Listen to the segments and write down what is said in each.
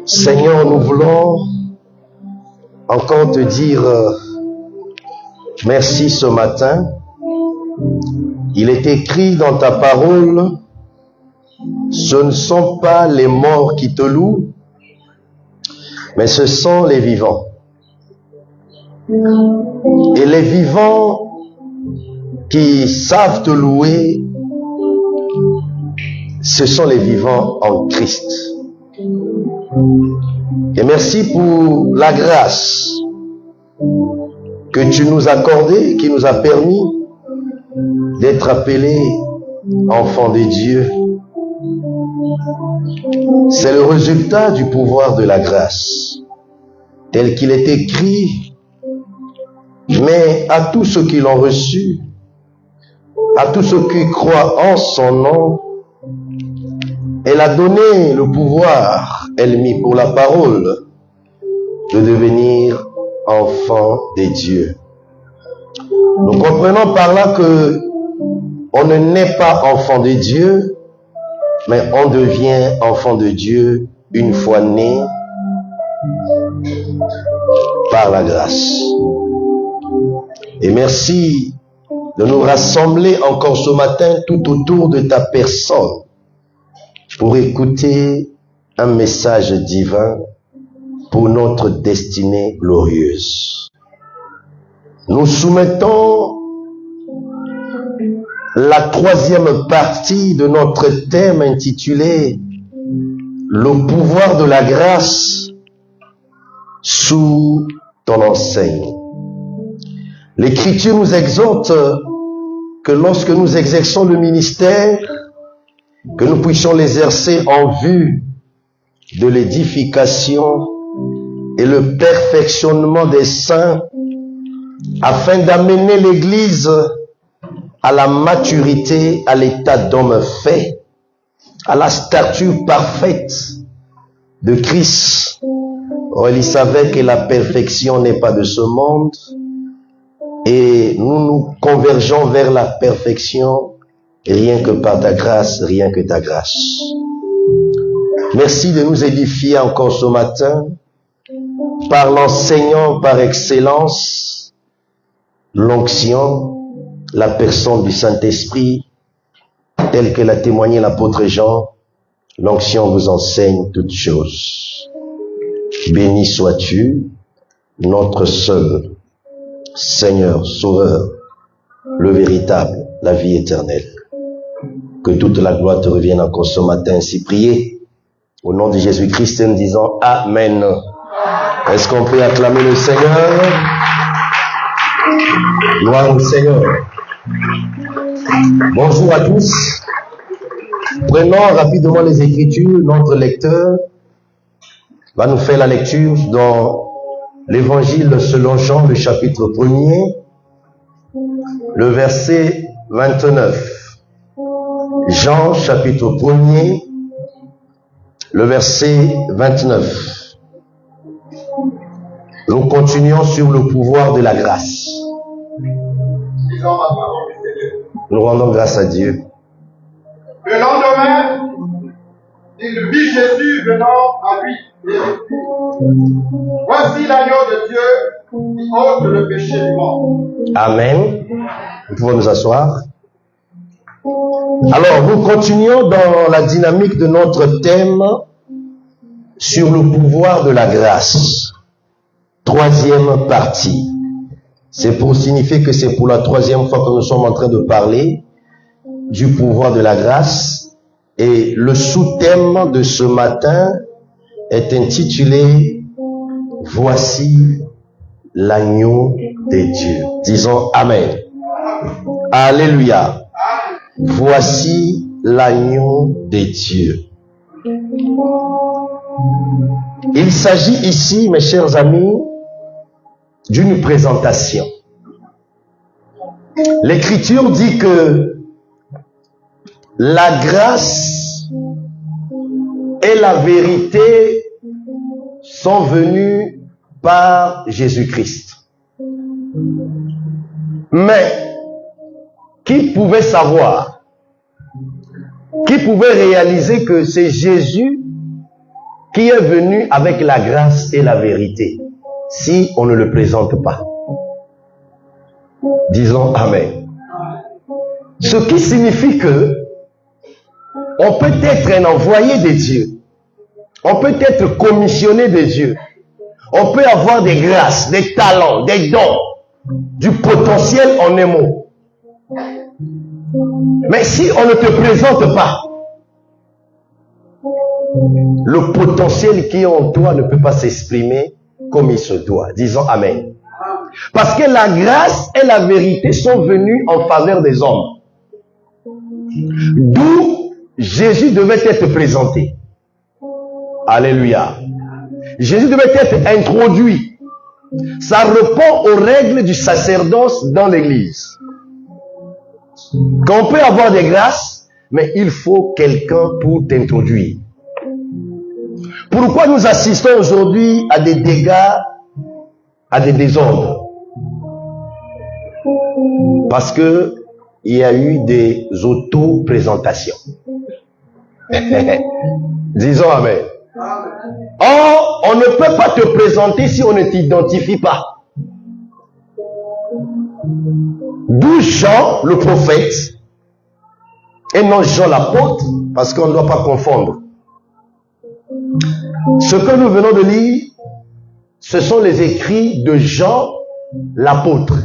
Seigneur, nous voulons encore te dire merci ce matin. Il est écrit dans ta parole, ce ne sont pas les morts qui te louent, mais ce sont les vivants. Et les vivants qui savent te louer, ce sont les vivants en Christ. Et merci pour la grâce que tu nous as accordée, qui nous a permis d'être appelés enfants de Dieu. C'est le résultat du pouvoir de la grâce, tel qu'il est écrit. Mais à tous ceux qui l'ont reçu, à tous ceux qui croient en son nom, elle a donné le pouvoir, elle mit pour la parole, de devenir enfants de Dieu. Nous comprenons par là que on ne naît pas enfant de Dieu, mais on devient enfant de Dieu une fois né par la grâce. Et merci de nous rassembler encore ce matin tout autour de ta personne pour écouter un message divin pour notre destinée glorieuse. Nous soumettons la troisième partie de notre thème intitulé « Le pouvoir de la grâce sous ton enseigne ». L'Écriture nous exhorte que lorsque nous exerçons le ministère, que nous puissions l'exercer en vue de l'édification et le perfectionnement des saints, afin d'amener l'Église à la maturité, à l'état d'homme fait, à la stature parfaite de Christ. Or, il savait que la perfection n'est pas de ce monde, et nous nous convergeons vers la perfection rien que par ta grâce, rien que ta grâce. Merci de nous édifier encore ce matin par l'enseignant par excellence, l'onction, la personne du Saint-Esprit, telle que l'a témoigné l'apôtre Jean. L'onction vous enseigne toutes choses. Béni sois-tu, notre seul Seigneur, Sauveur, le véritable, la vie éternelle. Que toute la gloire te revienne encore ce matin, ainsi prié. Au nom de Jésus-Christ, nous disons Amen. Est-ce qu'on peut acclamer le Seigneur? Gloire au Seigneur. Bonjour à tous. Prenons rapidement les Écritures. Notre lecteur va nous faire la lecture dans l'Évangile selon Jean, le chapitre 1er, le verset 29. Jean, chapitre 1er, le verset 29. Nous continuons sur le pouvoir de la grâce. Nous rendons grâce à Dieu. Le lendemain, il vit Jésus venant à lui. Voici l'agneau de Dieu qui ôte le péché du monde. Amen. Nous pouvons nous asseoir. Alors, nous continuons dans la dynamique de notre thème sur le pouvoir de la grâce. Troisième partie. C'est pour signifier que c'est pour la troisième fois que nous sommes en train de parler du pouvoir de la grâce. Et le sous-thème de ce matin est intitulé « Voici l'agneau de Dieu ». Disons Amen. Alléluia. Voici l'agneau de Dieu. Il s'agit ici, mes chers amis, d'une présentation. L'Écriture dit que la grâce et la vérité sont venues par Jésus-Christ. Mais qui pouvait savoir, qui pouvait réaliser que c'est Jésus qui est venu avec la grâce et la vérité, si on ne le présente pas? Disons Amen. Ce qui signifie que on peut être un envoyé de Dieu, on peut être commissionné de Dieu, on peut avoir des grâces, des talents, des dons, du potentiel en un mot. Mais si on ne te présente pas, le potentiel qui est en toi ne peut pas s'exprimer comme il se doit. Disons Amen. Parce que la grâce et la vérité sont venues en faveur des hommes. D'où Jésus devait être présenté. Alléluia. Jésus devait être introduit. Ça répond aux règles du sacerdoce dans l'église. Qu'on peut avoir des grâces, mais il faut quelqu'un pour t'introduire. Pourquoi nous assistons aujourd'hui à des dégâts, à des désordres? Parce que il y a eu des auto-présentations. Disons Amen. Or, on ne peut pas te présenter si on ne t'identifie pas. D'où Jean, le prophète, et non Jean l'apôtre, parce qu'on ne doit pas confondre. Ce que nous venons de lire, ce sont les écrits de Jean l'apôtre,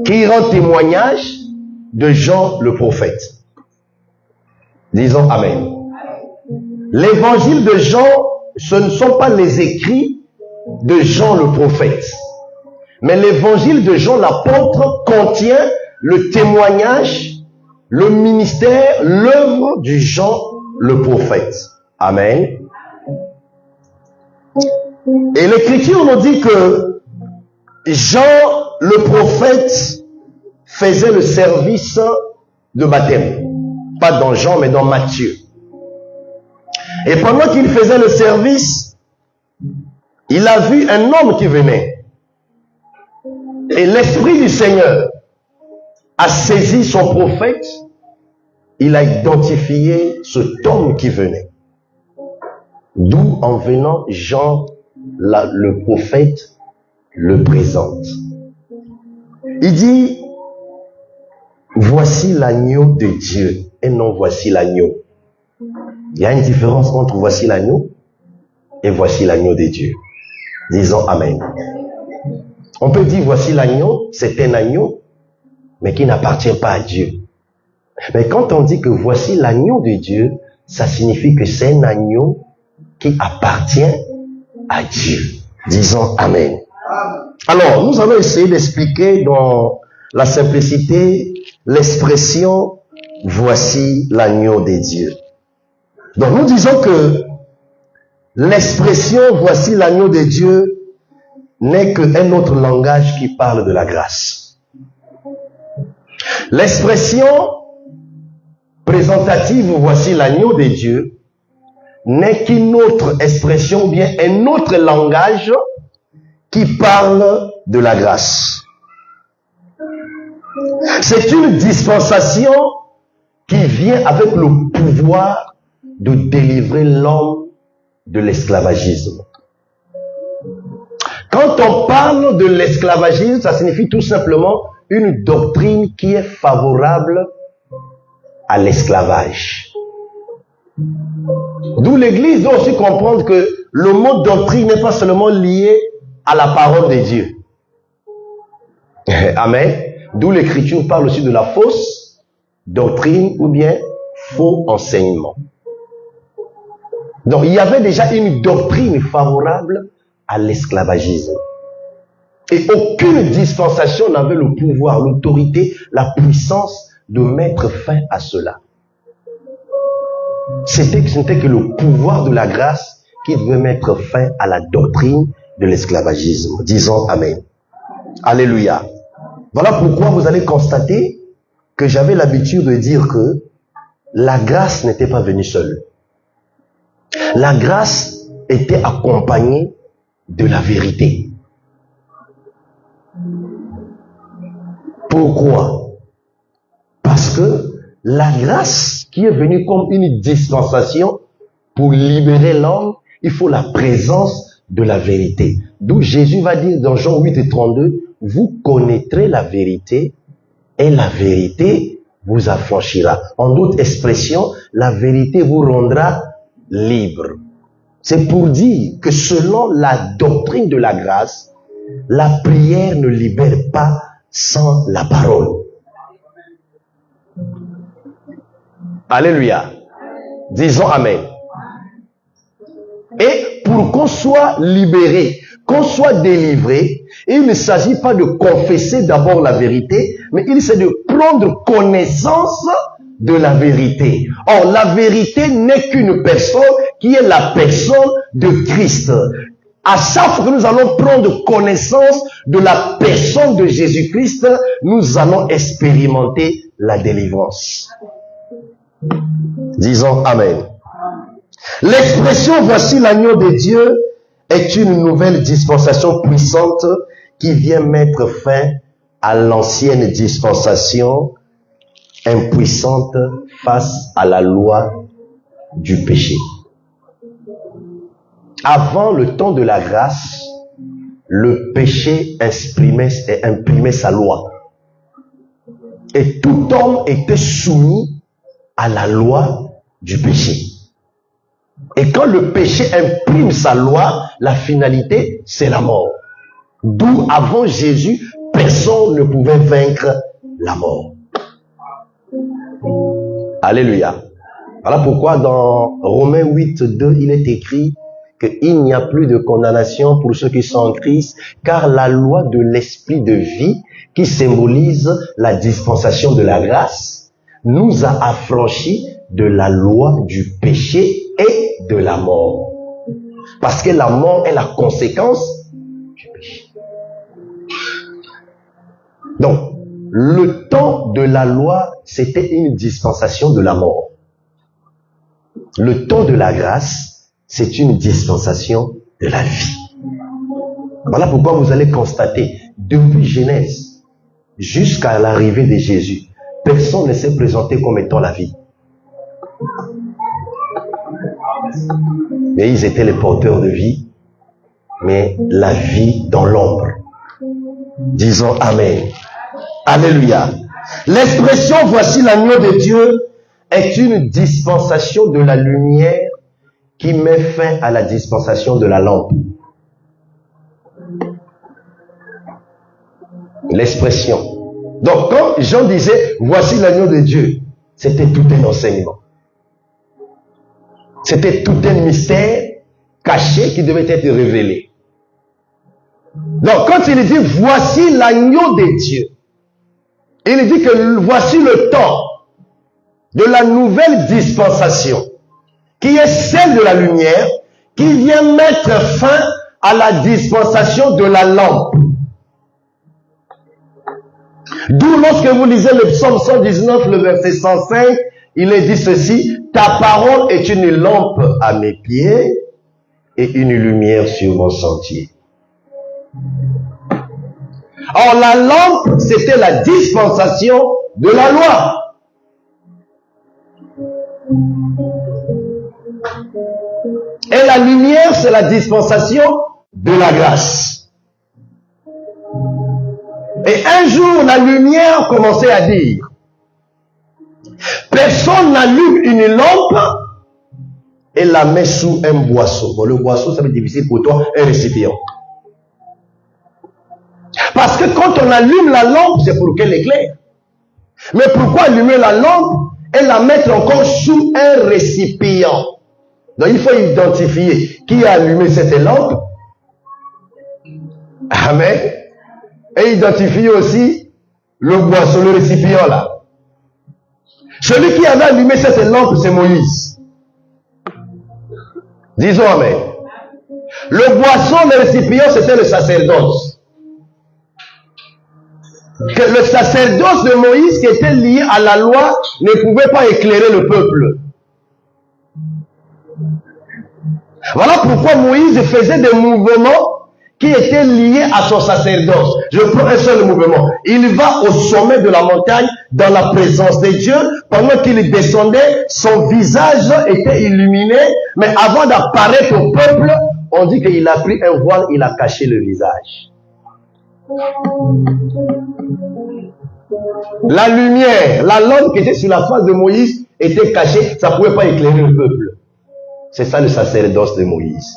qui rend témoignage de Jean le prophète. Disons Amen. L'évangile de Jean, ce ne sont pas les écrits de Jean le prophète. Mais l'évangile de Jean l'apôtre contient le témoignage, le ministère, l'œuvre du Jean le prophète. Amen. Et l'Écriture nous dit que Jean le prophète faisait le service de baptême. Pas dans Jean, mais dans Matthieu. Et pendant qu'il faisait le service, il a vu un homme qui venait. Et l'Esprit du Seigneur a saisi son prophète. Il a identifié cet homme qui venait. D'où, en venant, Jean, le prophète, le présente. Il dit, voici l'agneau de Dieu, et non voici l'agneau. Il y a une différence entre voici l'agneau et voici l'agneau de Dieu. Disons Amen. On peut dire voici l'agneau, c'est un agneau, mais qui n'appartient pas à Dieu. Mais quand on dit que voici l'agneau de Dieu, ça signifie que c'est un agneau qui appartient à Dieu. Disons Amen. Alors, nous allons essayer d'expliquer dans la simplicité l'expression « voici l'agneau de Dieu ». Donc, nous disons que l'expression « voici l'agneau de Dieu » n'est qu'un autre langage qui parle de la grâce. L'expression présentative « voici l'agneau de Dieu » n'est qu'une autre expression, ou bien un autre langage qui parle de la grâce. C'est une dispensation qui vient avec le pouvoir de délivrer l'homme de l'esclavagisme. Quand on parle de l'esclavagisme, ça signifie tout simplement une doctrine qui est favorable à l'esclavage. D'où l'Église doit aussi comprendre que le mot doctrine n'est pas seulement lié à la parole de Dieu. Amen. D'où l'Écriture parle aussi de la fausse doctrine ou bien faux enseignement. Donc il y avait déjà une doctrine favorable à l'esclavagisme. Et aucune dispensation n'avait le pouvoir, l'autorité, la puissance de mettre fin à cela. Ce n'était que le pouvoir de la grâce qui devait mettre fin à la doctrine de l'esclavagisme. Disons Amen. Alléluia. Voilà pourquoi vous allez constater que j'avais l'habitude de dire que la grâce n'était pas venue seule. La grâce était accompagnée de la vérité. Pourquoi? Parce que la grâce qui est venue comme une dispensation pour libérer l'homme, il faut la présence de la vérité. D'où Jésus va dire dans Jean 8 et 32, vous connaîtrez la vérité et la vérité vous affranchira. En d'autres expressions, la vérité vous rendra libre. C'est pour dire que selon la doctrine de la grâce, la prière ne libère pas sans la parole. Alléluia. Disons Amen. Et pour qu'on soit libéré, qu'on soit délivré, il ne s'agit pas de confesser d'abord la vérité, mais il s'agit de prendre connaissance de la vérité. Or, la vérité n'est qu'une personne qui est la personne de Christ. À chaque fois que nous allons prendre connaissance de la personne de Jésus-Christ, nous allons expérimenter la délivrance. Disons Amen. L'expression « voici l'agneau de Dieu » est une nouvelle dispensation puissante qui vient mettre fin à l'ancienne dispensation impuissante face à la loi du péché. Avant le temps de la grâce, le péché imprimait sa loi. Et tout homme était soumis à la loi du péché. Et quand le péché imprime sa loi, la finalité, c'est la mort. D'où, avant Jésus, personne ne pouvait vaincre la mort. Alléluia. Voilà pourquoi dans Romains 8, 2, il est écrit qu'il n'y a plus de condamnation pour ceux qui sont en Christ, car la loi de l'esprit de vie, qui symbolise la dispensation de la grâce, nous a affranchis de la loi du péché et de la mort. Parce que la mort est la conséquence du péché. Donc, le temps de la loi, c'était une dispensation de la mort. Le temps de la grâce, c'est une dispensation de la vie. Voilà pourquoi vous allez constater, depuis Genèse jusqu'à l'arrivée de Jésus, personne ne s'est présenté comme étant la vie. Mais ils étaient les porteurs de vie, mais la vie dans l'ombre. Disons Amen. Alléluia. L'expression « voici l'agneau de Dieu » est une dispensation de la lumière qui met fin à la dispensation de la lampe. L'expression. Donc, quand Jean disait « voici l'agneau de Dieu », c'était tout un enseignement. C'était tout un mystère caché qui devait être révélé. Donc, quand il dit « voici l'agneau de Dieu », il dit que voici le temps de la nouvelle dispensation, qui est celle de la lumière, qui vient mettre fin à la dispensation de la lampe. D'où lorsque vous lisez le psaume 119, le verset 105, il est dit ceci, « Ta parole est une lampe à mes pieds et une lumière sur mon sentier. » Or, la lampe, c'était la dispensation de la loi. Et la lumière, c'est la dispensation de la grâce. Et un jour, la lumière commençait à dire, Personne n'allume une lampe et la met sous un boisseau. Bon, le boisseau, ça va être difficile pour toi, un récipient. Parce que quand on allume la lampe, c'est pour qu'elle éclaire. Mais pourquoi allumer la lampe et la mettre encore sous un récipient? Donc il faut identifier qui a allumé cette lampe. Amen. Et identifier aussi le boisseau, le récipient là. Celui qui avait allumé cette lampe, c'est Moïse. Disons amen. Le boisseau, le récipient, c'était le sacerdoce. Que le sacerdoce de Moïse, qui était lié à la loi, ne pouvait pas éclairer le peuple. Voilà pourquoi Moïse faisait des mouvements qui étaient liés à son sacerdoce. Je prends un seul mouvement. Il va au sommet de la montagne, dans la présence de Dieu. Pendant qu'il descendait, son visage était illuminé. Mais avant d'apparaître au peuple, on dit qu'il a pris un voile, il a caché le visage. La lumière, la lampe qui était sur la face de Moïse était cachée, ça ne pouvait pas éclairer le peuple. C'est ça le sacerdoce de Moïse.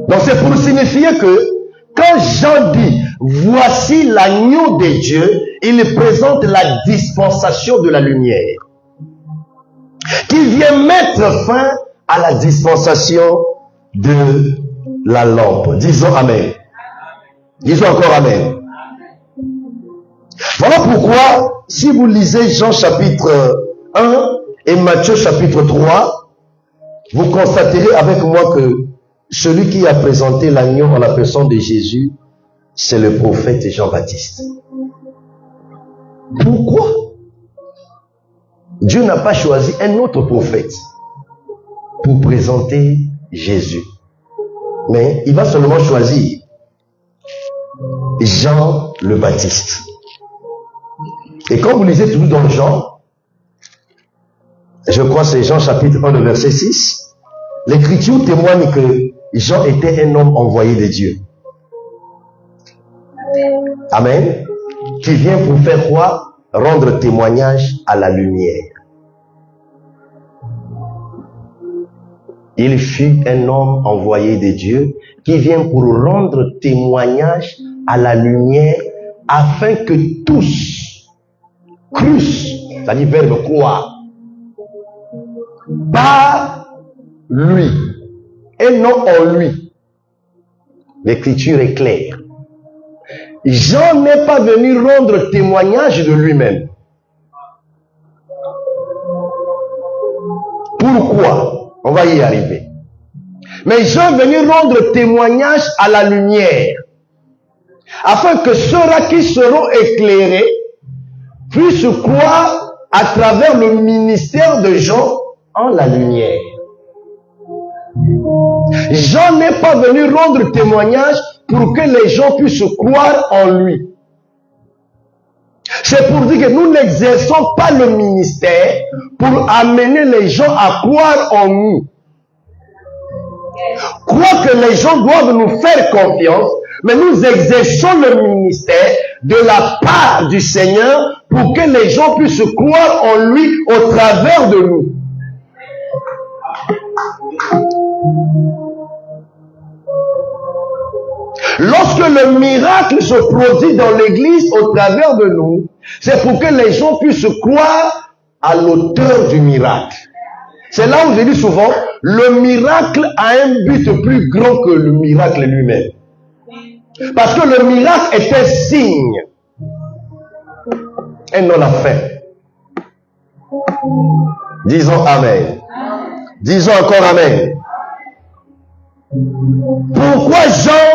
Donc c'est pour signifier que quand Jean dit voici l'agneau de Dieu, il présente la dispensation de la lumière qui vient mettre fin à la dispensation de la lampe. Disons amen. Disons encore amen. Voilà pourquoi, si vous lisez Jean chapitre 1 et Matthieu chapitre 3, vous constaterez avec moi que celui qui a présenté l'agneau en la personne de Jésus, c'est le prophète Jean-Baptiste. Pourquoi Dieu n'a pas choisi un autre prophète pour présenter Jésus? Mais il va seulement choisir Jean le Baptiste. Et quand vous lisez tout dans Jean, je crois que c'est Jean chapitre 1, le verset 6, l'Écriture témoigne que Jean était un homme envoyé de Dieu. Amen. Qui vient pour faire quoi? Rendre témoignage à la lumière. Il fut un homme envoyé de Dieu qui vient pour rendre témoignage à la lumière afin que tous crussent, c'est-à-dire verbe croire, par lui et non en lui. L'écriture est claire. Jean n'est pas venu rendre témoignage de lui-même. Pourquoi? On va y arriver. Mais Jean est venu rendre témoignage à la lumière, afin que ceux-là qui seront éclairés puissent croire à travers le ministère de Jean en la lumière. Jean n'est pas venu rendre témoignage pour que les gens puissent croire en lui. C'est pour dire que nous n'exerçons pas le ministère pour amener les gens à croire en nous. Quoique les gens doivent nous faire confiance, mais nous exerçons le ministère de la part du Seigneur pour que les gens puissent croire en lui au travers de nous. Lorsque le miracle se produit dans l'église au travers de nous, c'est pour que les gens puissent croire à l'auteur du miracle. C'est là où je dis souvent, le miracle a un but plus grand que le miracle lui-même. Parce que le miracle est un signe et non la fin. Disons amen. Disons encore amen. Pourquoi Jean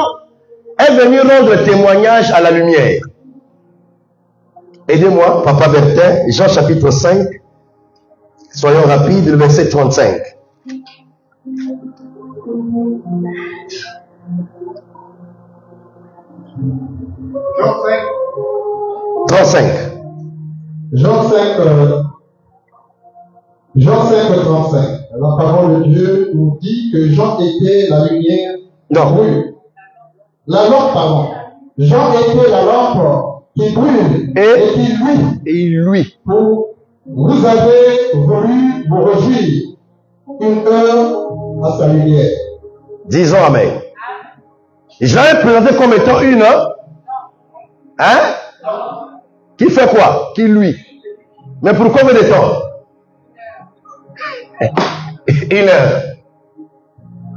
est venu rendre témoignage à la lumière? Aidez-moi, Papa Bertin, Jean chapitre 5, soyons rapides, le verset 35. Jean 5. 35. Jean 5, 35. La parole de Dieu nous dit que Jean était la lumière. Non. Oui. La lampe, pardon. Jean était la lampe qui brûle et qui luit Et lui. pour Vous avez voulu vous réjouir une heure à sa lumière. Disons Amen. Je l'avais présenté comme étant une heure. Hein? Qui fait quoi? Qui lui? Mais pour combien de temps? Une heure.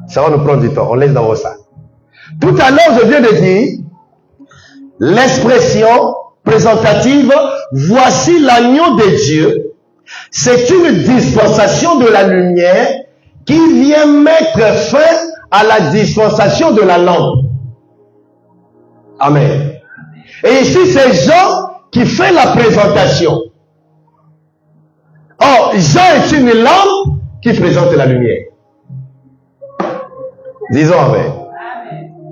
Ça va nous prendre du temps. On laisse dans vos sacs. Tout à l'heure, je viens de dire l'expression présentative, voici l'agneau de Dieu. C'est une dispensation de la lumière qui vient mettre fin à la dispensation de la lampe. Amen. Et ici, c'est Jean qui fait la présentation. Or, Jean est une lampe qui présente la lumière. Disons Amen.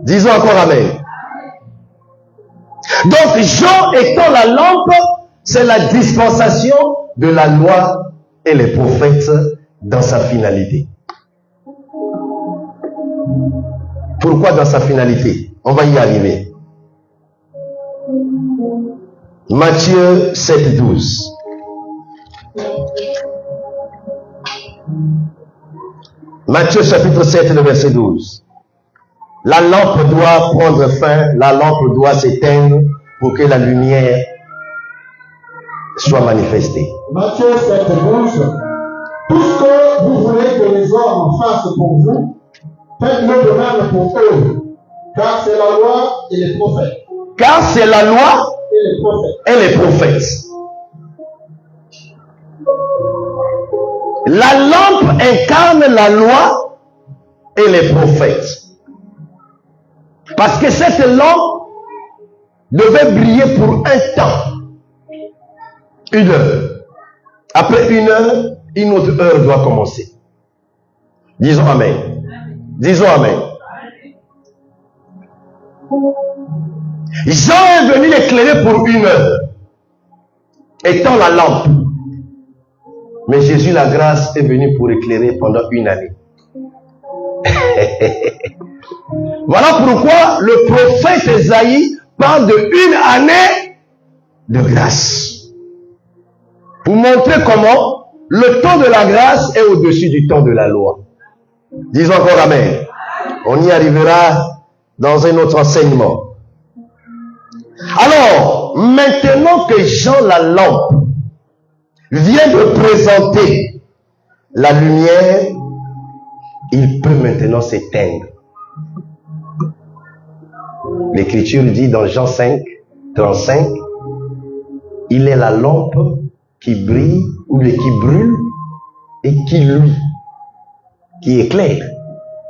Disons encore Amen. Donc, Jean étant la lampe, c'est la dispensation de la loi et les prophètes dans sa finalité. Pourquoi dans sa finalité? On va y arriver. Matthieu 7, 12. Matthieu chapitre 7, le verset 12. La lampe doit prendre fin, la lampe doit s'éteindre pour que la lumière soit manifestée. Matthieu 7, 12. Tout ce que vous voulez que les hommes fassent pour vous, faites-le de même pour eux, car c'est la loi et les prophètes. Car c'est la loi Et les prophètes. et les prophètes. La lampe incarne la loi et les prophètes. Parce que cette lampe devait briller pour un temps. Une heure. Après une heure, une autre heure doit commencer. Disons Amen. Disons Amen. Jean est venu l'éclairer pour une heure, étant la lampe. Mais Jésus, la grâce, est venu pour éclairer pendant une année. Voilà pourquoi le prophète Ésaïe parle de une année de grâce. Pour montrer comment le temps de la grâce est au-dessus du temps de la loi. Disons encore Amen. On y arrivera dans un autre enseignement. Alors, maintenant que Jean la lampe vient de présenter la lumière, il peut maintenant s'éteindre. L'Écriture dit dans Jean 5, 35, il est la lampe qui brille ou qui brûle et qui éclaire.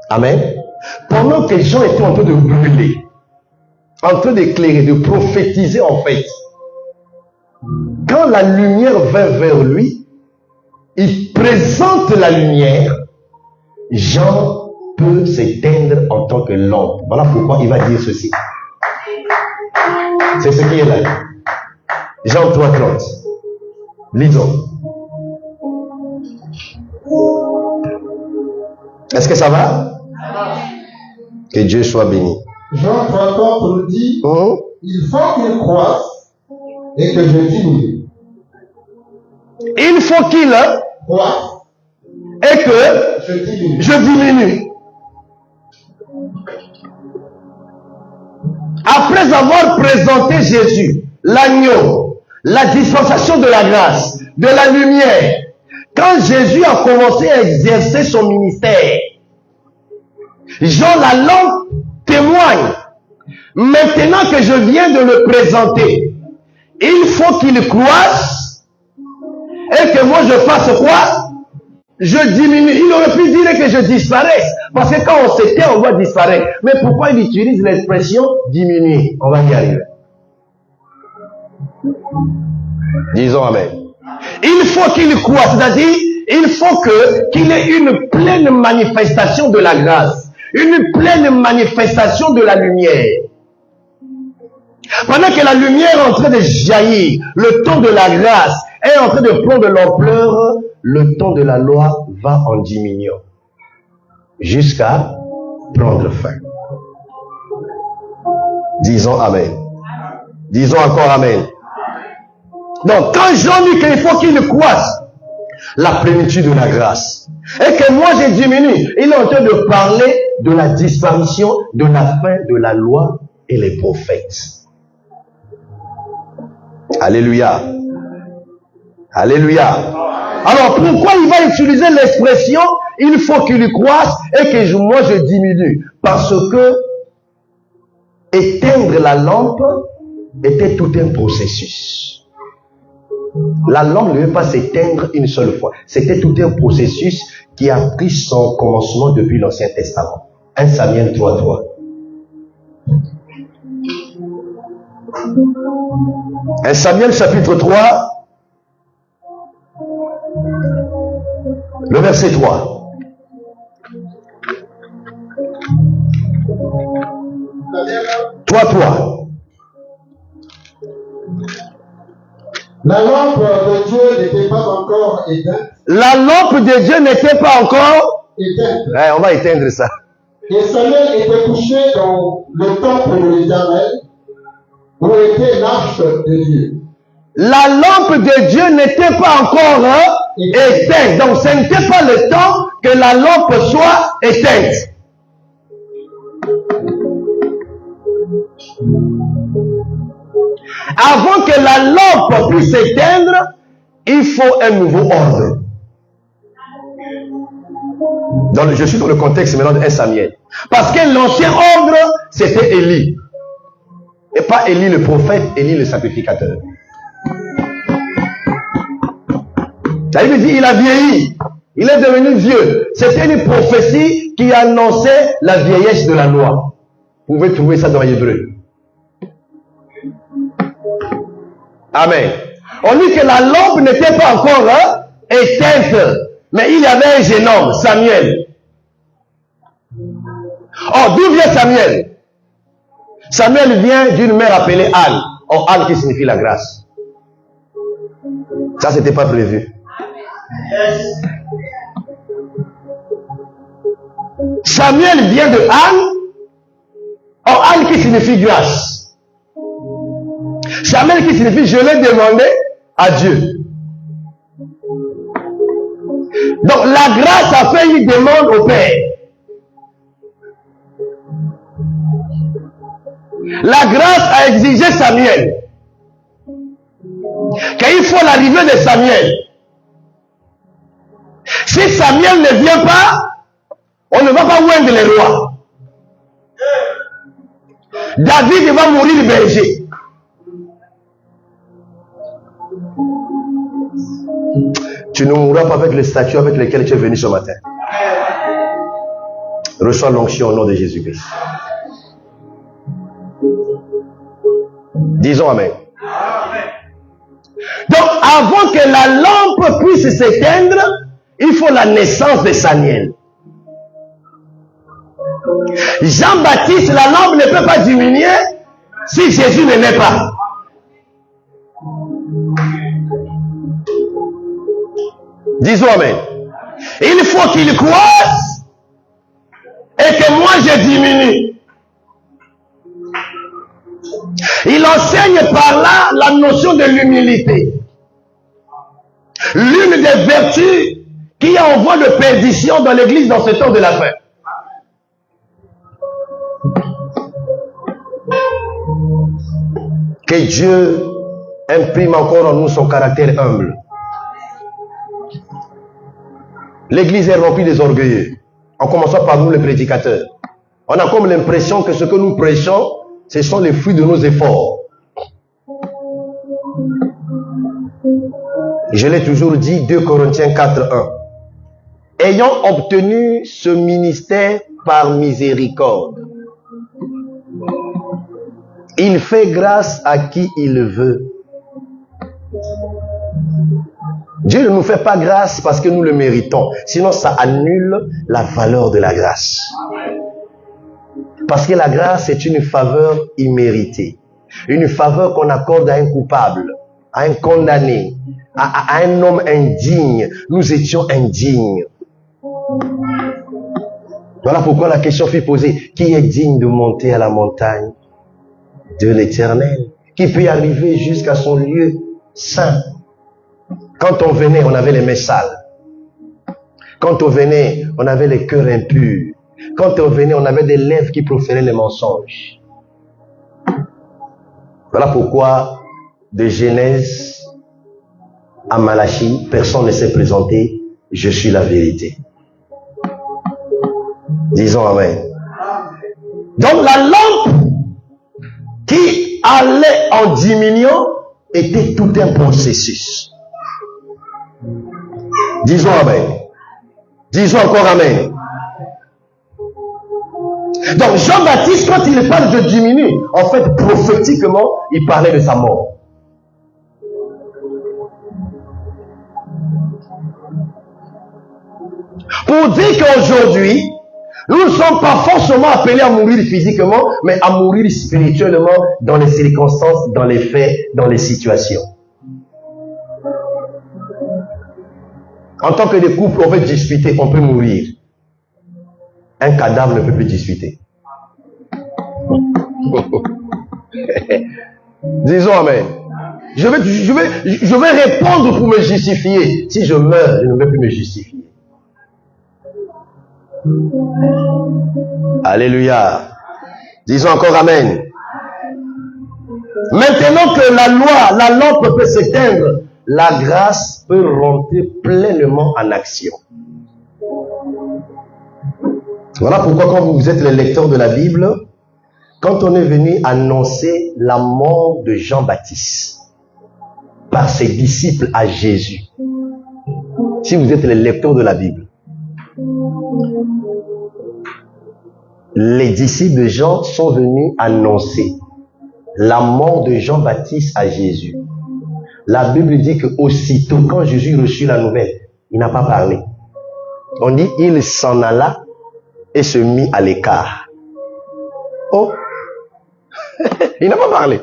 Amen. Pendant que Jean était en train de brûler, en train d'éclairer, de prophétiser en fait, quand la lumière vint vers lui, il présente la lumière, Jean peut s'éteindre en tant que lampe. Voilà pourquoi il va dire ceci. C'est ce qui est là. Jean 3:30. Lisons. Est-ce que ça va? Que Dieu soit béni. Jean 3:30 nous dit, il faut qu'il croisse et que je diminue. Il faut qu'il Croisse et que je diminue. je diminue. Après avoir présenté Jésus, l'agneau, la dispensation de la grâce, de la lumière, quand Jésus a commencé à exercer son ministère, Jean la lampe témoigne. Maintenant que je viens de le présenter, il faut qu'il croisse et que moi je fasse quoi? Je diminue. Il aurait pu dire que je disparaisse. Parce que quand on s'éteint, on doit disparaître. Mais pourquoi il utilise l'expression diminuer? On va y arriver. Disons Amen. Il faut qu'il croisse, c'est-à-dire, il faut qu'il ait une pleine manifestation de la grâce, une pleine manifestation de la lumière. Pendant que la lumière est en train de jaillir, le temps de la grâce est en train de prendre l'ampleur, le temps de la loi va en diminuant jusqu'à prendre fin. Disons Amen. Disons encore Amen. Donc, quand Jean dit qu'il faut qu'il croisse la plénitude de la grâce, et que moi je diminue, il est en train de parler de la disparition, de la fin de la loi et les prophètes. Alléluia. Alléluia. Alors, pourquoi il va utiliser l'expression « il faut qu'il croisse et que moi je diminue » Parce que éteindre la lampe était tout un processus. La lampe ne veut pas s'éteindre une seule fois. C'était tout un processus qui a pris son commencement depuis l'Ancien Testament. 1 Samuel 3:3. 1 Samuel chapitre 3, le verset 3. Toi. La lampe de Dieu n'était pas encore éteinte. La lampe de Dieu n'était pas encore éteinte. Ouais, on va éteindre ça. Et Samuel était couché dans le temple de l'Éternel, où était l'arche de Dieu. La lampe de Dieu n'était pas encore éteinte. Donc ce n'était pas le temps que la lampe soit éteinte. Avant que la lampe puisse s'éteindre, il faut un nouveau ordre. Je suis dans le contexte maintenant de 1 Samuel. Parce que l'ancien ordre, c'était Élie. Et pas Élie le prophète, Élie le sacrificateur. La Bible dit, il a vieilli. Il est devenu vieux. C'était une prophétie qui annonçait la vieillesse de la loi. Vous pouvez trouver ça dans l'Hébreu. Amen. On dit que la lampe n'était pas encore éteinte. Mais il y avait un jeune homme, Samuel. Oh, d'où vient Samuel? Samuel vient d'une mère appelée Anne. Oh, Anne qui signifie la grâce. Ça, c'était pas prévu. Samuel vient de Anne. Oh, Anne qui signifie grâce. Samuel qui signifie je l'ai demandé à Dieu. Donc la grâce a fait une demande au Père. La grâce a exigé Samuel. Qu'il faut l'arrivée de Samuel. Si Samuel ne vient pas, on ne va pas oindre les rois. David va mourir berger. Tu ne mourras pas avec les statues avec lesquelles tu es venu ce matin. Reçois l'onction au nom de Jésus-Christ. Disons Amen. Donc, avant que la lampe puisse s'éteindre, il faut la naissance de Samuel. Jean-Baptiste, la lampe ne peut pas diminuer si Jésus ne naît pas. Disons Amen. Il faut qu'il croisse et que moi je diminue. Il enseigne par là la notion de l'humilité. L'une des vertus qui envoie de perdition dans l'église dans ce temps de la fin. Que Dieu imprime encore en nous son caractère humble. L'église est remplie des orgueilleux, en commençant par nous les prédicateurs. On a comme l'impression que ce que nous prêchons, ce sont les fruits de nos efforts. Je l'ai toujours dit, 2 Corinthiens 4:1. Ayant obtenu ce ministère par miséricorde, il fait grâce à qui il veut. Dieu ne nous fait pas grâce parce que nous le méritons. Sinon, ça annule la valeur de la grâce. Parce que la grâce est une faveur imméritée. Une faveur qu'on accorde à un coupable, à un condamné, à un homme indigne. Nous étions indignes. Voilà pourquoi la question fut posée. Qui est digne de monter à la montagne de l'Éternel? Qui peut arriver jusqu'à son lieu saints. Quand on venait, on avait les mains sales. Quand on venait, on avait les cœurs impurs. Quand on venait, on avait des lèvres qui proféraient les mensonges. Voilà pourquoi, de Genèse à Malachie, personne ne s'est présenté. Je suis la vérité. Disons Amen. Donc la lampe qui allait en diminuant était tout un processus. Disons Amen. Disons encore Amen. Donc Jean-Baptiste, quand il parle de diminuer, en fait, prophétiquement, il parlait de sa mort. Pour dire qu'aujourd'hui, nous ne sommes pas forcément appelés à mourir physiquement, mais à mourir spirituellement dans les circonstances, dans les faits, dans les situations. En tant que des couples, on veut discuter, on peut mourir. Un cadavre ne peut plus discuter. Disons Amen. Je vais répondre pour me justifier. Si je meurs, je ne vais plus me justifier. Alléluia. Disons encore Amen. Maintenant que la lampe peut s'éteindre, la grâce peut rentrer pleinement en action. Voilà pourquoi quand vous êtes le lecteur de la Bible, quand on est venu annoncer la mort de Jean-Baptiste par ses disciples à Jésus, si vous êtes le lecteur de la Bible, les disciples de Jean sont venus annoncer la mort de Jean-Baptiste à Jésus. La Bible dit que aussitôt, quand Jésus reçut la nouvelle, il n'a pas parlé. On dit, il s'en alla et se mit à l'écart. Oh, il n'a pas parlé.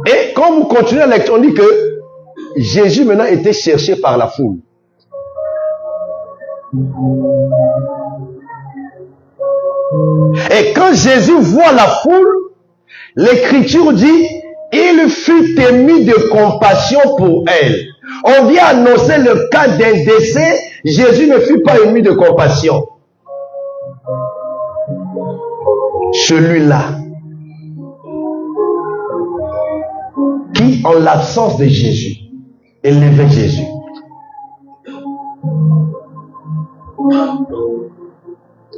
Et quand vous continuez à lecture, on dit que Jésus maintenant était cherché par la foule. Et quand Jésus voit la foule, l'Écriture dit, il fut ému de compassion pour elle. On vient annoncer le cas d'un décès, Jésus ne fut pas ému de compassion. Celui-là, qui en l'absence de Jésus, élevait Jésus.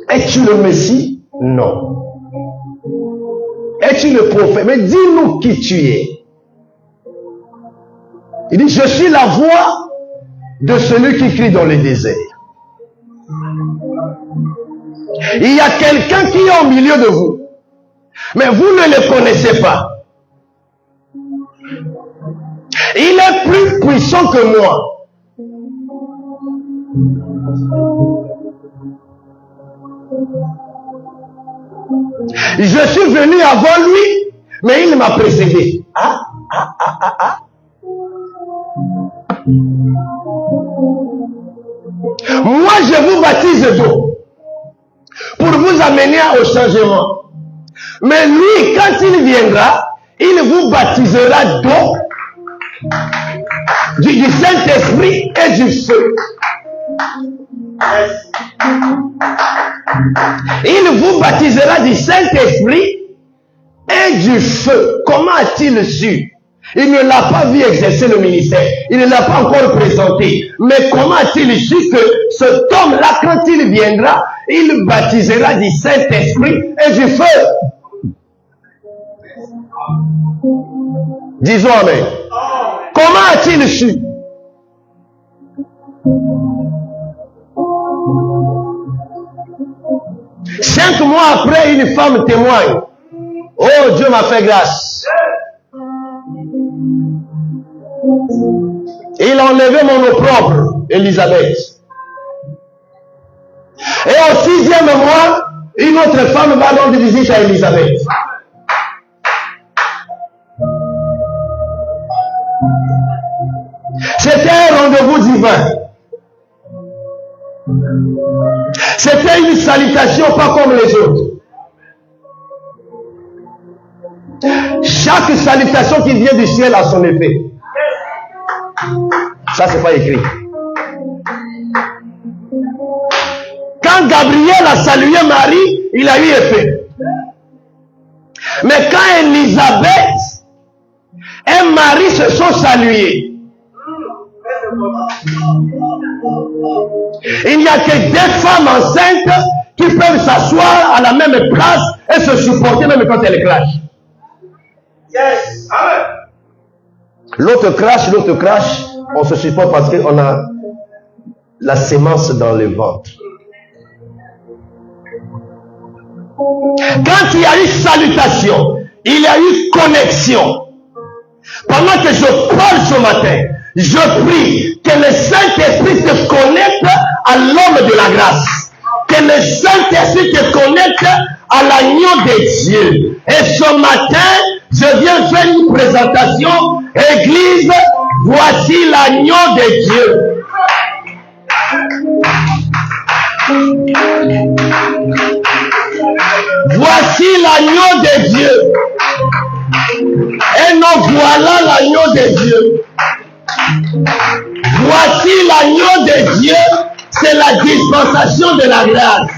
Es-tu le Messie? Non. Es-tu le prophète? Mais dis-nous qui tu es. Il dit, je suis la voix de celui qui crie dans le désert. Il y a quelqu'un qui est au milieu de vous, mais vous ne le connaissez pas. Il est plus puissant que moi. Je suis venu avant lui, mais il m'a précédé. Moi, je vous baptise d'eau pour vous amener au changement. Mais lui, quand il viendra, il vous baptisera d'eau, du Saint-Esprit et du feu. Il vous baptisera du Saint-Esprit et du feu. Comment a-t-il su? Il ne l'a pas vu exercer le ministère. Il ne l'a pas encore présenté. Mais comment a-t-il su que cet homme-là, quand il viendra, il baptisera du Saint-Esprit et du feu? Disons Amen. Comment a-t-il su? Cinq mois après, une femme témoigne. Oh, Dieu m'a fait grâce. Il a enlevé mon opprobre, Élisabeth. Et au 6e mois, une autre femme va rendre visite à Élisabeth. C'était un rendez-vous divin. C'était une salutation pas comme les autres. Chaque salutation qui vient du ciel a son effet. Ça, c'est pas écrit. Quand Gabriel a salué Marie, il a eu effet. Mais quand Élisabeth et Marie se sont salués, il n'y a que des femmes enceintes qui peuvent s'asseoir à la même place et se supporter même quand elles crachent. Yes. L'autre crache, on se supporte parce qu'on a la sémence dans le ventre. Quand il y a eu salutation, il y a eu connexion. Pendant que je parle ce matin, je prie que le Saint-Esprit te connecte à l'homme de la grâce. Que le Saint-Esprit te connecte à l'agneau de Dieu. Et ce matin, je viens faire une présentation. Église, voici l'agneau de Dieu. Voici l'agneau de Dieu. Et non, voilà l'agneau de Dieu. Voici l'agneau de Dieu. C'est la dispensation de la grâce.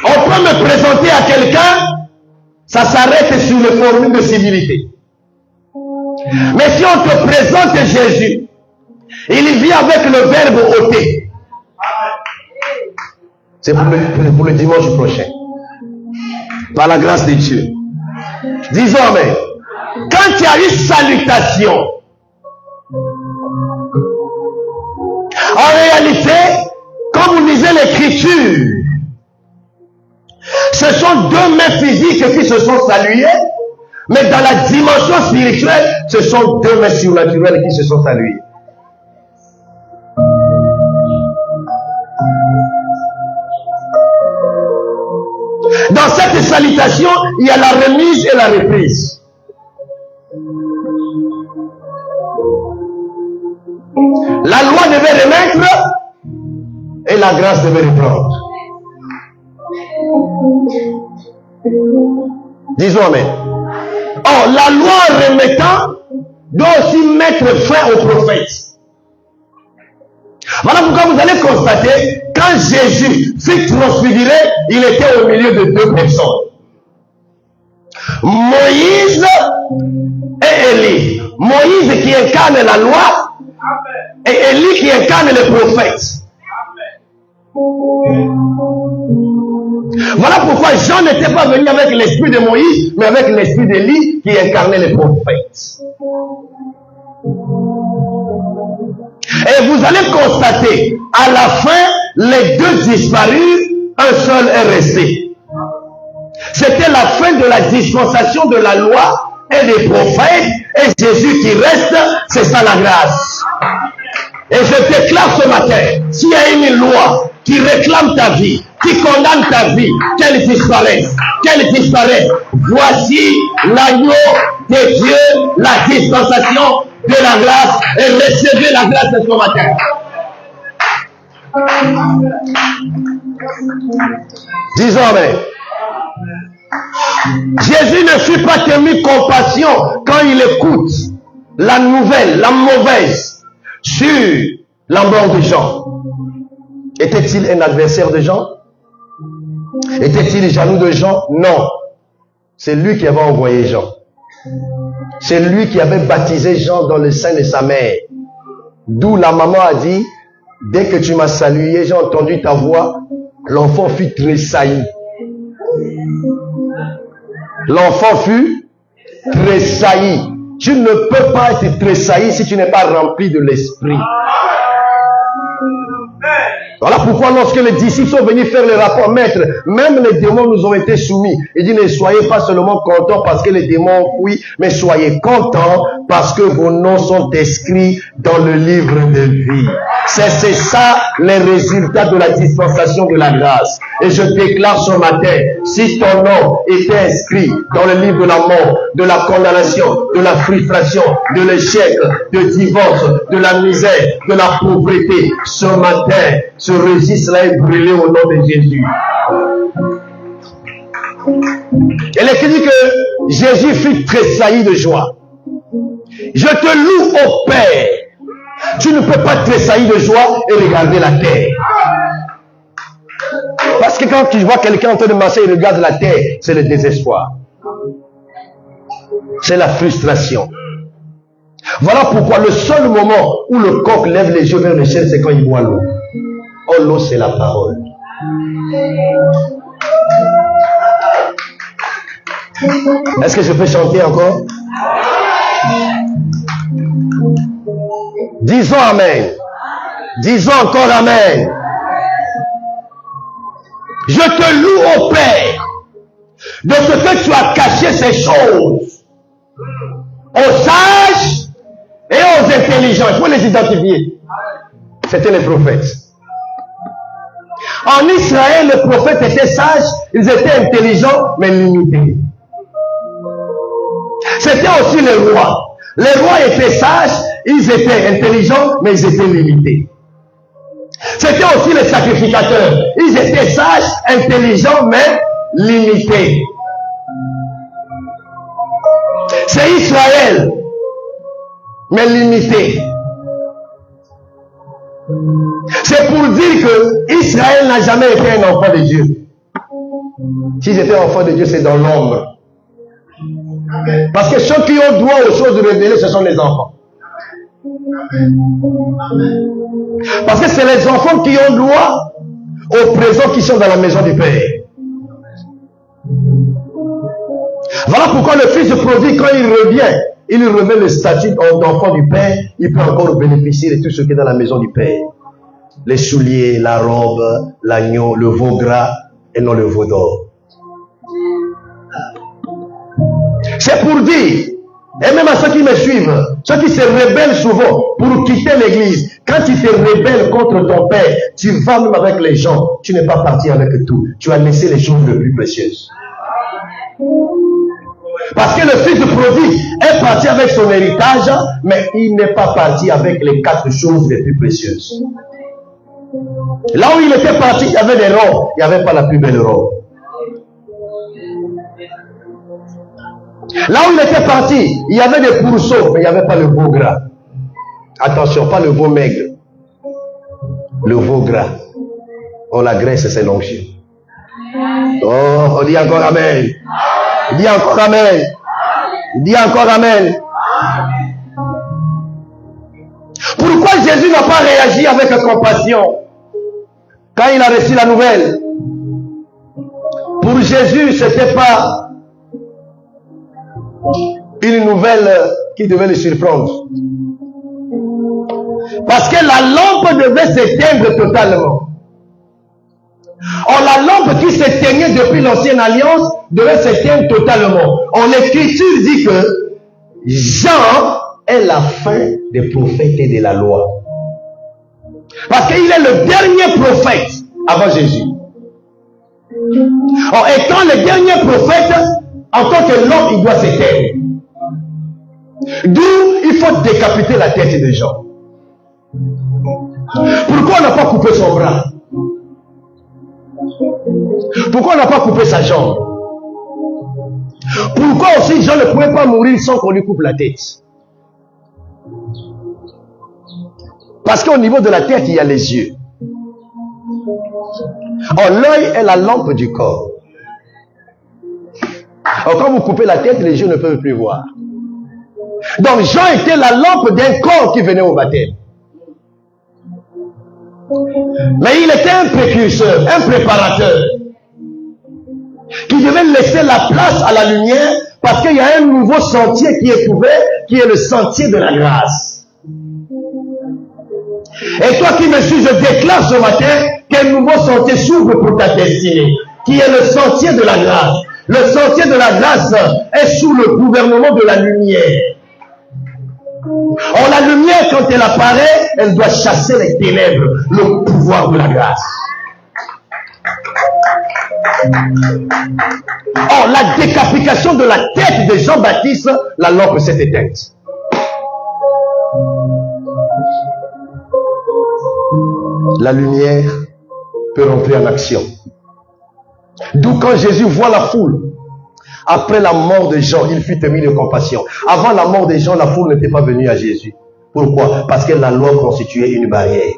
On peut me présenter à quelqu'un, ça s'arrête sur le formule de civilité. Mais si on te présente Jésus, il vient avec le verbe ôter. C'est pour le dimanche prochain. Par la grâce de Dieu. Disons amen. Quand il y a eu salutation, en réalité, quand vous lisez l'écriture, ce sont deux mains physiques qui se sont saluées, mais dans la dimension spirituelle, ce sont deux mains surnaturelles qui se sont saluées. Dans cette salutation, il y a la remise et la reprise. La loi devait remettre et la grâce devait reprendre. Disons amen. Or, la loi remettant doit aussi mettre fin au prophète. Voilà pourquoi vous allez constater, quand Jésus fut transfiguré, il était au milieu de deux personnes. Moïse et Élie. Moïse qui incarne la loi et Élie qui incarne les prophètes. Voilà pourquoi Jean n'était pas venu avec l'esprit de Moïse, mais avec l'esprit d'Élie qui incarnait les prophètes. Et vous allez constater, à la fin, les deux disparurent, un seul est resté. C'était la fin de la dispensation de la loi et des prophètes, et Jésus qui reste, c'est ça la grâce. Et je déclare ce matin, s'il y a une loi qui réclame ta vie, qui condamne ta vie, qu'elle disparaisse, qu'elle disparaisse. Voici l'agneau de Dieu, la dispensation de la grâce, et recevez la grâce de ce matin. Disons amen. Jésus ne fut pas tenu compassion quand il écoute la nouvelle, la mauvaise, sur la mort de Jean. Était-il un adversaire de Jean? Était-il jaloux de Jean? Non. C'est lui qui avait envoyé Jean. C'est lui qui avait baptisé Jean dans le sein de sa mère. D'où la maman a dit, dès que tu m'as salué, j'ai entendu ta voix, l'enfant fut tressailli. L'enfant fut tressailli. Tu ne peux pas être tressailli si tu n'es pas rempli de l'esprit. Voilà pourquoi lorsque les disciples sont venus faire le rapport, maître, même les démons nous ont été soumis. Il dit, ne soyez pas seulement contents parce que les démons ont fui, mais soyez contents parce que vos noms sont inscrits dans le livre de vie. C'est ça les résultats de la dispensation de la grâce. Et je déclare ce matin, si ton nom était inscrit dans le livre de la mort, de la condamnation, de la frustration, de l'échec, de divorce, de la misère, de la pauvreté, ce matin, ce registre-là est brûlé au nom de Jésus. Elle est écrit que Jésus fut tressailli de joie. Je te loue au Père. Tu ne peux pas tressaillir de joie et regarder la terre. Parce que quand tu vois quelqu'un en train de marcher et regarde la terre, c'est le désespoir. C'est la frustration. Voilà pourquoi le seul moment où le coq lève les yeux vers le ciel, c'est quand il boit l'eau. Oh, l'eau, c'est la parole. Est-ce que je peux chanter encore? Disons Amen. Disons encore Amen. Je te loue au Père de ce que tu as caché ces choses aux sages et aux intelligents. Il faut les identifier. C'était les prophètes. En Israël, les prophètes étaient sages, ils étaient intelligents, mais limités. C'était aussi les rois. Les rois étaient sages, ils étaient intelligents, mais ils étaient limités. C'était aussi les sacrificateurs. Ils étaient sages, intelligents, mais limités. C'est Israël, mais limité. C'est pour dire que Israël n'a jamais été un enfant de Dieu. S'ils étaient enfants de Dieu, c'est dans l'ombre. Parce que ceux qui ont droit aux choses révélées, ce sont les enfants. Parce que c'est les enfants qui ont droit aux présents qui sont dans la maison du Père. Voilà pourquoi le fils prodigue, quand il revient, il revêt le statut d'enfant du Père, il peut encore bénéficier de tout ce qui est dans la maison du Père. Les souliers, la robe, l'agneau, le veau gras et non le veau d'or. C'est pour dire, et même à ceux qui me suivent, ceux qui se rebellent souvent pour quitter l'église, quand tu te rebelles contre ton Père, tu vas même avec les gens, tu n'es pas parti avec tout, tu as laissé les choses les plus précieuses. Parce que le fils prodigue est parti avec son héritage, mais il n'est pas parti avec les 4 choses les plus précieuses. Là où il était parti, il y avait des robes, il n'y avait pas la plus belle robe. Là où il était parti, il y avait des pourceaux, mais il n'y avait pas le veau gras. Attention, pas le veau maigre. Le veau gras. Oh, la graisse, c'est l'onction. Oh, on dit encore Amen. Il dit encore Amen. Il dit encore Amen. Pourquoi Jésus n'a pas réagi avec compassion quand il a reçu la nouvelle? Pour Jésus, ce n'était pas une nouvelle qui devait le surprendre. Parce que la lampe devait s'éteindre totalement. Or, la lampe qui s'éteignait depuis l'ancienne alliance devait s'éteindre totalement. En l'écriture dit que Jean est la fin des prophètes et de la loi. Parce qu'il est le dernier prophète avant Jésus. Or, étant le dernier prophète, en tant que l'homme, il doit s'éteindre. D'où il faut décapiter la tête de Jean. Pourquoi on n'a pas coupé son bras? Pourquoi on n'a pas coupé sa jambe? Pourquoi aussi Jean ne pouvait pas mourir sans qu'on lui coupe la tête? Parce qu'au niveau de la tête, il y a les yeux. Or, l'œil est la lampe du corps. Alors, quand vous coupez la tête, les yeux ne peuvent plus voir. Donc, Jean était la lampe d'un corps qui venait au baptême. Mais il était un précurseur, un préparateur, qui devait laisser la place à la lumière, parce qu'il y a un nouveau sentier qui est ouvert, qui est le sentier de la grâce. Et toi qui me suis, je déclare ce matin qu'un nouveau sentier s'ouvre pour ta destinée, qui est le sentier de la grâce. Le sentier de la grâce est sous le gouvernement de la lumière. Or, la lumière, quand elle apparaît, elle doit chasser les ténèbres, le pouvoir de la grâce. Or, la décapitation de la tête de Jean-Baptiste, la lampe s'est éteinte. La lumière peut rentrer en action. D'où quand Jésus voit la foule, après la mort de Jean, il fut ému de compassion. Avant la mort de Jean, la foule n'était pas venue à Jésus. Pourquoi? Parce que la loi constituait une barrière.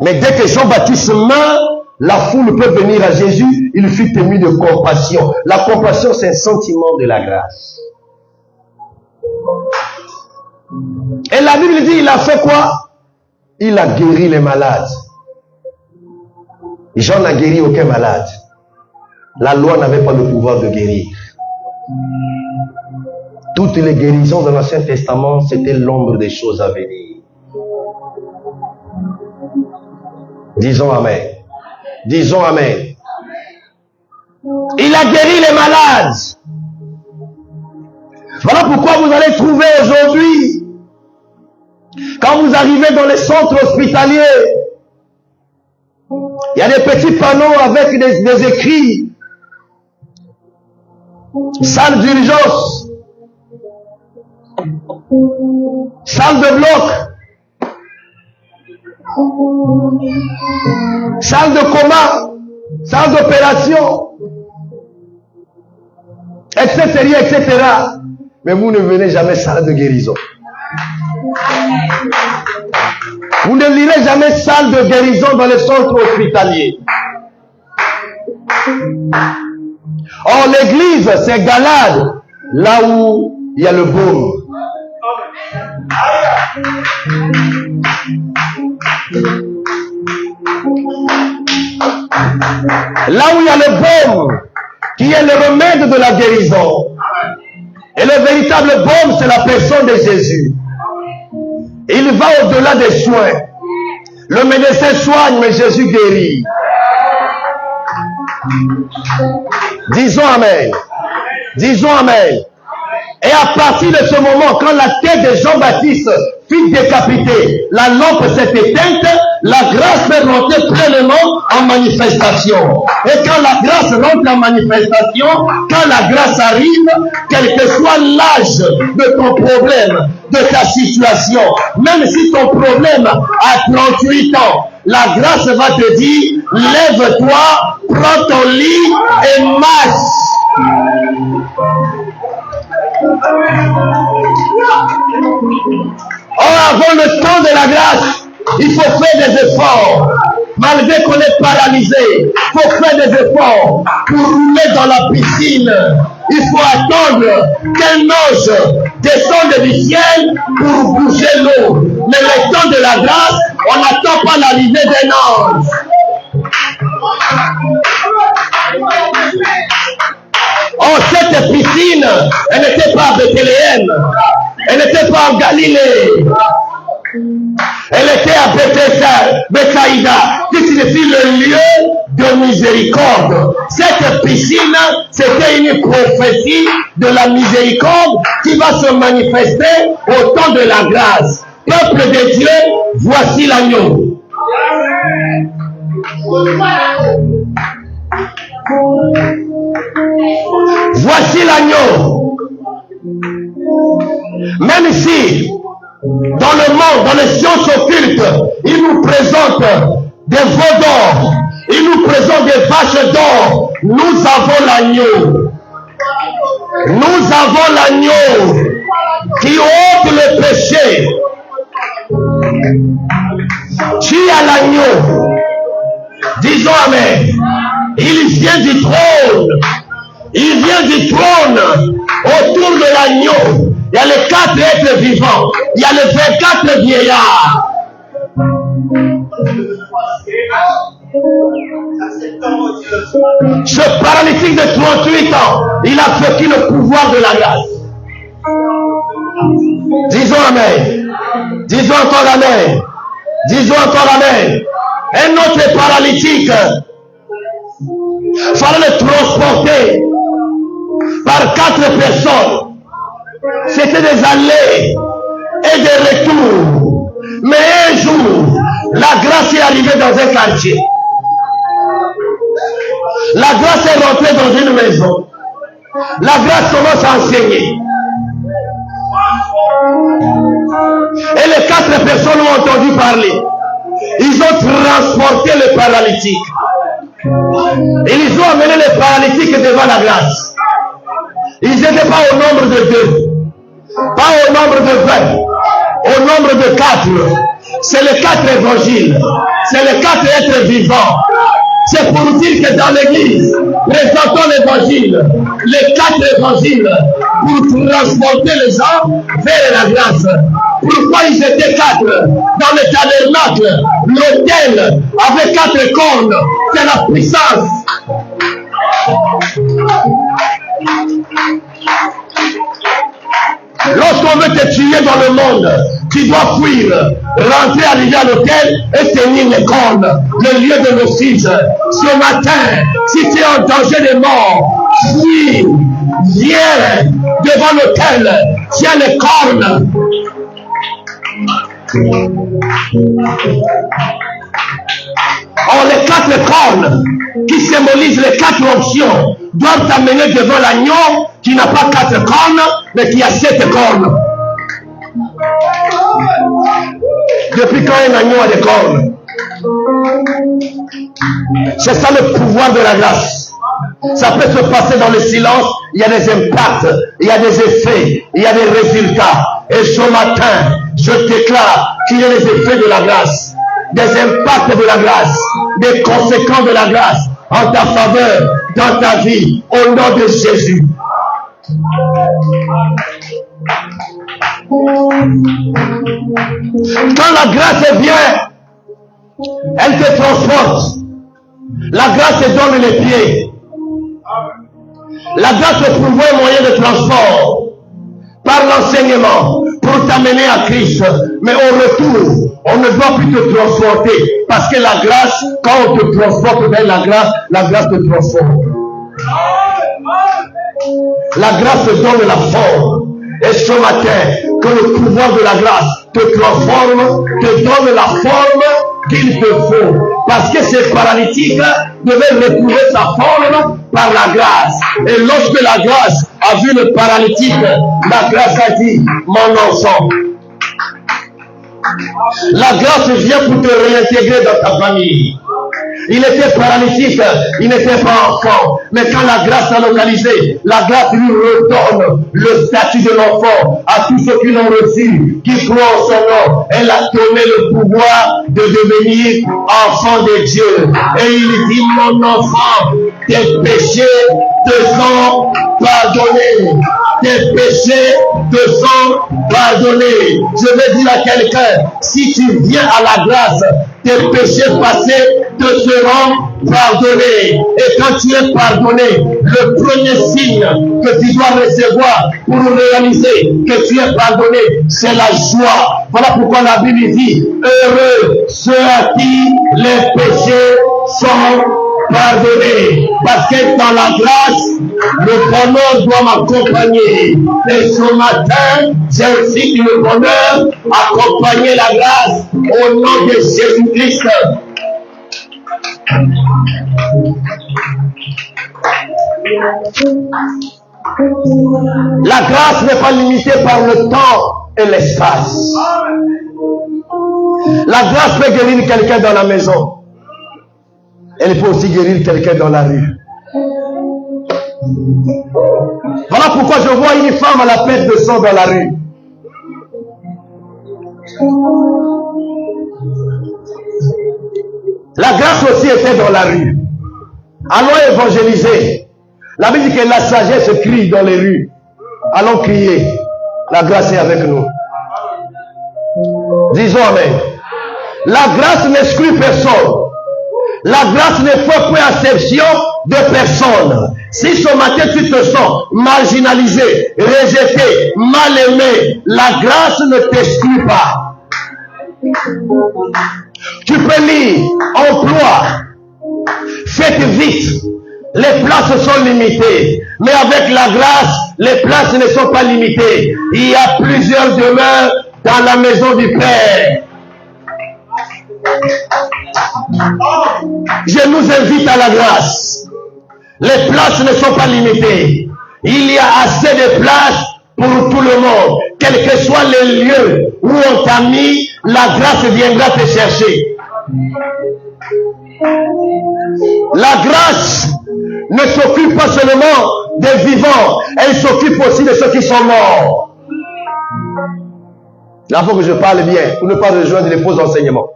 Mais dès que Jean-Baptiste meurt, la foule peut venir à Jésus, il fut ému de compassion. La compassion, c'est un sentiment de la grâce. Et la Bible dit, il a fait quoi? Il a guéri les malades. Jean n'a guéri aucun malade. La loi n'avait pas le pouvoir de guérir. Toutes les guérisons de l'Ancien Testament, c'était l'ombre des choses à venir. Disons Amen. Disons Amen. Il a guéri les malades. Voilà pourquoi vous allez trouver aujourd'hui, quand vous arrivez dans les centres hospitaliers, il y a des petits panneaux avec des écrits. Salle d'urgence. Salle de bloc. Salle de coma. Salle d'opération. Etc. etc. Mais vous ne venez jamais salle de guérison. Vous ne lirez jamais salle de guérison dans les centres hospitaliers. Or, l'église, c'est Galade, là où il y a le baume. Là où il y a le baume, qui est le remède de la guérison. Et le véritable baume, c'est la personne de Jésus. Il va au-delà des soins. Le médecin soigne, mais Jésus guérit. Disons Amen. Disons Amen. Et à partir de ce moment, quand la tête de Jean-Baptiste fut décapitée, la lampe s'est éteinte, la grâce peut rentrer pleinement en manifestation. Et quand la grâce rentre en manifestation, quand la grâce arrive, quel que soit l'âge de ton problème, de ta situation, même si ton problème a 38 ans, la grâce va te dire, lève-toi, prends ton lit et marche. Or, avant le temps de la grâce, il faut faire des efforts. Malgré qu'on est paralysé, il faut faire des efforts pour rouler dans la piscine. Il faut attendre qu'un ange descende du ciel pour bouger l'eau. Mais le temps de la grâce, on n'attend pas l'arrivée d'un ange. Oh, cette piscine, elle n'était pas à Bethléem. Elle n'était pas en Galilée. Elle était à Bethsaïda, qui signifie le lieu de miséricorde. Cette piscine, c'était une prophétie de la miséricorde qui va se manifester au temps de la grâce. Peuple de Dieu, voici l'agneau. Voici l'agneau. Même si dans le monde, dans les sciences occultes, il nous présente des veaux d'or, il nous présente des vaches d'or. Nous avons l'agneau. Nous avons l'agneau qui ôte le péché. Tu as l'agneau. Disons Amen. Il vient du trône. Il vient du trône. Autour de l'agneau, il y a les 4 êtres vivants. Il y a les 24 vieillards. Ce paralytique de 38 ans, il a vécu le pouvoir de la grâce. Disons Amen. Disons encore Amen. Disons encore Amen. Un autre paralytique, fallait le transporter par 4 personnes. C'était des allées et des retours. Mais un jour, la grâce est arrivée dans un quartier. La grâce est rentrée dans une maison. La grâce commence à enseigner. Et les 4 personnes ont entendu parler. Ils ont transporté le paralytique. Et ils ont amené les paralytiques devant la grâce. Ils n'étaient pas au nombre de 2, pas au nombre de 20, au nombre de 4. C'est les 4 évangiles. C'est les 4 êtres vivants. C'est pour dire que dans l'église, présentons l'évangile, les 4 évangiles, pour transporter les gens vers la grâce. Pourquoi ils étaient 4 dans le tabernacle? L'autel avait 4 cornes. C'est la puissance. Lorsqu'on veut te tuer dans le monde, tu dois fuir, rentrer, arriver à l'hôtel et tenir les cornes, le lieu de l'office. Ce matin, si tu es en danger de mort, fuis, viens devant l'hôtel, tiens les cornes. Or, les 4 cornes qui symbolisent les 4 options doivent t'amener devant l'agneau qui n'a pas 4 cornes, mais qui a 7 cornes. Depuis quand un agneau a des cornes? C'est ça le pouvoir de la grâce. Ça peut se passer dans le silence, il y a des impacts, il y a des effets, il y a des résultats. Et ce matin, je déclare qu'il y a des effets de la grâce, des impacts de la grâce, des conséquences de la grâce en ta faveur, dans ta vie, au nom de Jésus. Quand la grâce vient, elle te transporte. La grâce te donne les pieds. La grâce te prouve un moyen de transport par l'enseignement pour t'amener à Christ. Mais au retour, on ne doit plus te transporter parce que la grâce, quand on te transporte vers la grâce te transforme. La grâce te donne la forme. Et ce matin, que le pouvoir de la grâce te transforme, te donne la forme qu'il te faut. Parce que ces paralytiques devaient retrouver sa forme par la grâce. Et lorsque la grâce a vu le paralytique, la grâce a dit, mon enfant. La grâce vient pour te réintégrer dans ta famille. Il était paralytique, il n'était pas enfant. Mais quand la grâce a localisé, la grâce lui redonne le statut de l'enfant à tous ceux qui l'ont reçu, qui croient en son nom. Elle a donné le pouvoir de devenir enfant de Dieu. Et il dit, mon enfant, tes péchés te sont pardonnés. Tes péchés te sont pardonnés. Je vais dire à quelqu'un, si tu viens à la grâce, tes péchés passés te seront pardonnés. Et quand tu es pardonné, le premier signe que tu dois recevoir pour réaliser que tu es pardonné, c'est la joie. Voilà pourquoi la Bible dit, heureux ceux à qui les péchés sont pardonnés. Parce que dans la grâce, le bonheur doit m'accompagner. Et ce matin, j'ai aussi le bonheur accompagner la grâce au nom de Jésus-Christ. La grâce n'est pas limitée par le temps et l'espace. La grâce peut guérir quelqu'un dans la maison. Elle peut aussi guérir quelqu'un dans la rue. Voilà pourquoi je vois une femme à la perte de sang dans la rue. La grâce aussi était dans la rue. Allons évangéliser. La Bible dit que la sagesse crie dans les rues. Allons crier. La grâce est avec nous. Disons amen. La grâce n'exclut personne. La grâce ne fait pas exception de personne. Si ce matin tu te sens marginalisé, rejeté, mal aimé, la grâce ne t'exclut pas. Tu peux lire, emploi, faites vite. Les places sont limitées. Mais avec la grâce, les places ne sont pas limitées. Il y a plusieurs demeures dans la maison du Père. Je nous invite à la grâce. Les places ne sont pas limitées. Il y a assez de places pour tout le monde. Quels que soient les lieux où on t'a mis, la grâce viendra te chercher. La grâce ne s'occupe pas seulement des vivants, elle s'occupe aussi de ceux qui sont morts. Là, il faut que je parle bien pour ne pas rejoindre les faux enseignements.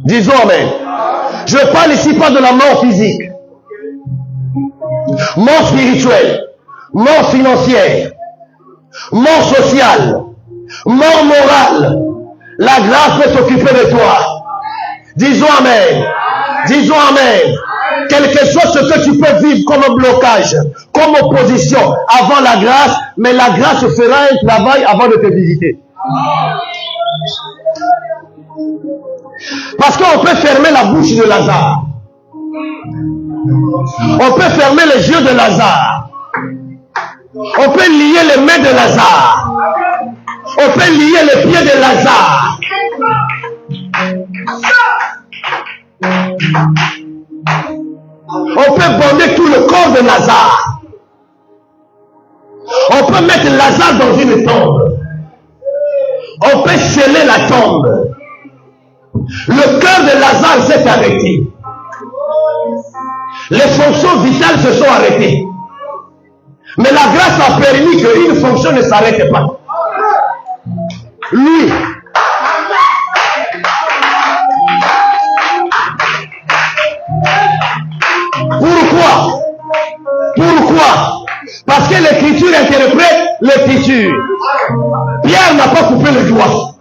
Disons amen. Je ne parle ici pas de la mort physique, mort spirituelle, mort financière, mort sociale, mort morale. La grâce peut s'occuper de toi. Disons amen. Disons amen. Quel que soit ce que tu peux vivre comme blocage, comme opposition avant la grâce, mais la grâce fera un travail avant de te visiter. Parce qu'on peut fermer la bouche de Lazare. On peut fermer les yeux de Lazare. On peut lier les mains de Lazare. On peut lier les pieds de Lazare. On peut bander tout le corps de Lazare. On peut mettre Lazare dans une tombe. On peut sceller la tombe. Le cœur de Lazare s'est arrêté. Les fonctions vitales se sont arrêtées. Mais la grâce a permis qu'une fonction ne s'arrête pas. Lui. Pourquoi? Pourquoi? Parce que l'écriture interprète l'écriture. Pierre n'a pas coupé le doigt.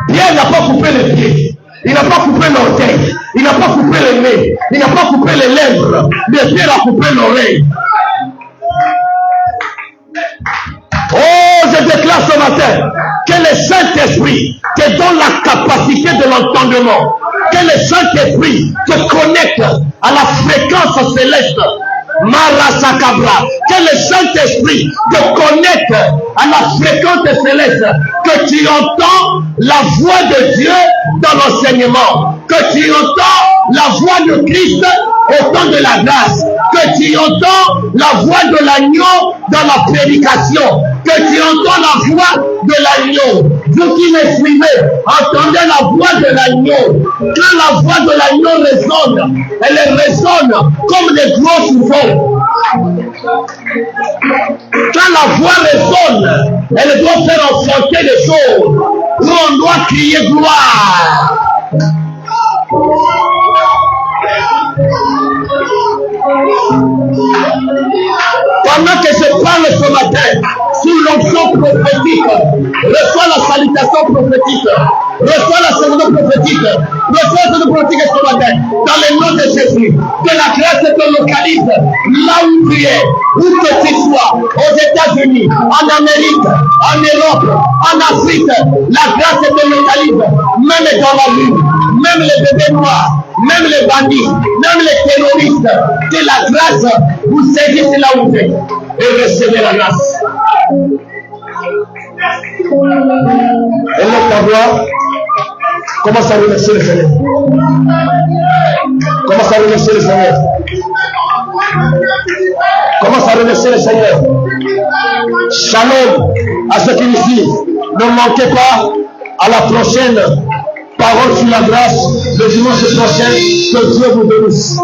Pierre n'a pas coupé le pied. Il n'a pas coupé l'orteil. Il n'a pas coupé le nez. Il n'a pas coupé les lèvres. Mais Pierre a coupé l'oreille. Oh, je déclare ce matin que le Saint-Esprit te donne la capacité de l'entendement. Que le Saint-Esprit te connecte à la fréquence céleste. Marasakabra. Que le Saint-Esprit te connecte à la fréquence céleste. Que tu entends la voix de Dieu dans l'enseignement. Que tu entends la voix de Christ au temps de la grâce. Que tu entends la voix de l'agneau dans la prédication. Que tu entends la voix de l'agneau. Vous qui me suivez, entendez la voix de l'agneau. Quand la voix de l'agneau résonne, elle résonne comme des gros souffles. Quand la voix résonne, elle doit faire enfanter des choses où on doit crier gloire. Pendant que je parle ce matin, sous l'onction prophétique, reçois la salutation prophétique, reçois la salutation prophétique, reçois la salutation prophétique ce matin, dans le nom de Jésus. Que la grâce te localise là où tu es, où que tu sois, aux États-Unis, en Amérique, en Europe, en Afrique. La grâce te localise, même dans la rue, même les bébés noirs, même les bandits, même les terroristes. Que la grâce vous saisisse là où vous êtes et recevez la grâce. Élève ta voix. Commence à remercier le Seigneur. Commence à remercier le Seigneur. Commence à remercier le Seigneur. Shalom à ceux qui me suivent. Ne manquez pas à la prochaine parole sur la grâce le dimanche prochain. Que Dieu vous bénisse.